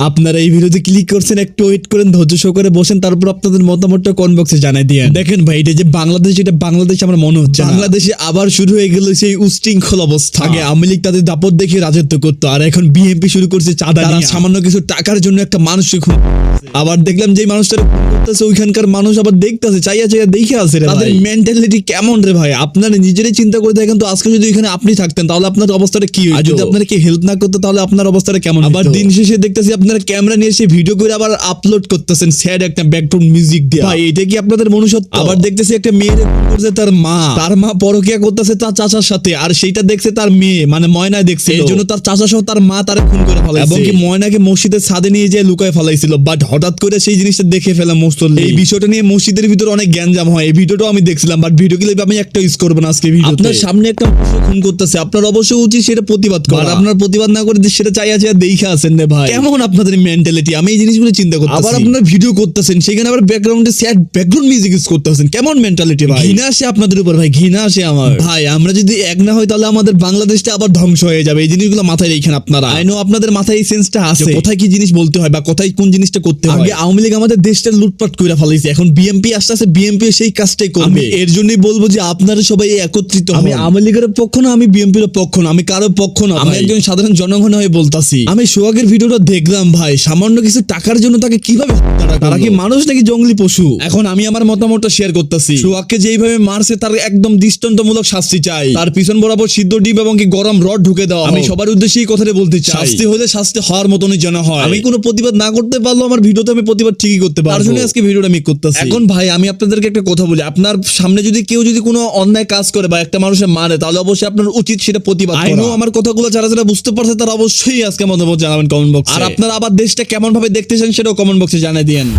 আপনারা এই ভিডিওতে ক্লিক করছেন, একটু ওয়েট করেন, ধৈর্য সহকারে বসেন, তারপর আপনাদের মতামতটা কমেন্ট বক্সে জানাই দিয়েন। দেখেন ভাই, এটা যে বাংলাদেশ, এটা বাংলাদেশ আমার মনে হচ্ছে বাংলাদেশে আবার শুরু হয়ে গেল সেই উশৃঙ্খল অবস্থা। আগে আওয়ামী লীগ তাদের দাপট দেখে রাজত্ব করতো, আর এখন বিএনপি শুরু করছে চাঁদা নিয়ে। সামান্য কিছু টাকার জন্য একটা মানুষকে খুন। আবার দেখলাম যে মানুষটা করতেছে, ওইখানকার মানুষ আবার দেখতেছে, চাইয়া দেখে আছে রে। তাদের মেন্টালিটি কেমন রে ভাই? আপনারা নিজেরাই চিন্তা করে দেখেন তো, আজকে যদি এখানে আপনি থাকতেন তাহলে আপনার অবস্থাটা কি হতো? আর যদি আপনারা কি হেল্প না করতো তাহলে আপনার অবস্থাটা কেমন? আবার দিন শেষে দেখতেছি আপনারা ক্যামেরা নিয়ে এসে ভিডিও করে আবার আপলোড করতেছেন স্যাড একটা ব্যাকগ্রাউন্ড মিউজিক দিয়ে। ভাই এটা কি আপনাদের মনুষ্যত্ব? আবার দেখতেছি একটা মেয়ে করছে, তার মা পরকিয়া করতেছে তার চাচার সাথে, আর সেইটা দেখছে তার মেয়ে, মানে ময়না দেখছে, এই জন্য তার চাচা সহ তার মা তারে খুন করে ফেলাইছে। এবং কি ময়নাকে মসজিদের ছাদে নিয়ে যেয়ে লুকায় ফেলাইছিল, বাট হঠাৎ করে সেই জিনিসটা দেখে ফেলা মুসল্লি। এই বিষয়টা নিয়ে মসজিদের ভিতর অনেক জ্ঞানজাম হয়। এই ভিডিওটাও আমি দেখছিলাম, বাট ভিডিও ক্লিপ আমি একটা ইউজ করবো না আজকে ভিডিওতে। আপনার সামনে একটা খুন করতেছে, আপনার অবশ্যই উচিত সেটা প্রতিবাদ করা। আপনার প্রতিবাদ না করে সেটা চাইয়া দেখে আছেন রে ভাই। কেমন আপনাদের মেন্টালিটি? আমি এই জিনিসগুলো চিন্তা করতেছি। আবার আপনারা ভিডিও করতেছেন, সেখানে আবার ব্যাকগ্রাউন্ডে স্যাড ব্যাকগ্রাউন্ড মিউজিক ইউজ করতেছেন। কেমন মেন্টালিটি ভাই? ঘৃণা আসে আপনাদের উপর ভাই, ঘৃণা আসে আমার ভাই। আমরা যদি এক না হই তাহলে আমাদের বাংলাদেশটা আবার ধ্বংস হয়ে যাবে। এই জিনিসগুলো মাথায় রেখেন আপনারা। আই নো আপনাদের মাথায় এই সেন্সটা আছে, কোথায় কি জিনিস বলতে হয় বা কোথায় কোন জিনিসটা করতে হয়। আগে আওয়ামী লীগ আমাদের দেশটা লুটপাট করে ফেলাইছে, এখন বিএনপি আসছে, বিএনপি সেই কাজটাই করবে। এর জন্যই বলবো যে আপনারা সবাই একত্রিত হন। আমি আওয়ামী লীগের পক্ষ না, আমি বিএনপির পক্ষ না, আমি কারো পক্ষ না, আমি একজন সাধারণ জনগণ হয়ে বলতাছি। আমি সোহাগের ভিডিওটা দেখলাম ভাই, সামান্য কিছু টাকার জন্য তাকে কিভাবে তারা কি মানুষ নাকি জঙ্গলি পশু? এখন আমি আমার মতামতটা শেয়ার করতেছি। সোহাগকে যেইভাবে মারছে তার একদম দৃষ্টান্তমূলক শাস্তি চাই। তার পিছন বরাবর সিদ্ধ ডিপ এবং কি গরম রড ঢুকে দেওয়া। আমি সবার উদ্দেশ্যে এই কথাটা বলতে চাই, শাস্তি হলে শাস্তি হওয়ার মতনই যেন হয়। আমি কোনো প্রতিবাদ না করতে পারলেও আমার ভিডিওতে আমি প্রতিবাদ ঠিকই করতে পারবো, তার জন্য আজকে ভিডিওটা আমি করতেছি। এখন ভাই আমি আপনাদেরকে একটা কথা বলি, আপনার সামনে যদি কেউ যদি কোনো অন্যায় কাজ করে বা একটা মানুষের মারে, তাহলে অবশ্যই আপনার উচিত সেটা প্রতিবাদ করা। আইনো আমার কথাগুলো যারা যারা বুঝতে পারছে তারা অবশ্যই আজকে মতামত জানাবেন কমেন্ট বক্সে। আর আপনারা আবার দেশটা কেমন ভাবে দেখতেছেন সেটাও কমেন্ট বক্সে জানিয়ে দিয়েন।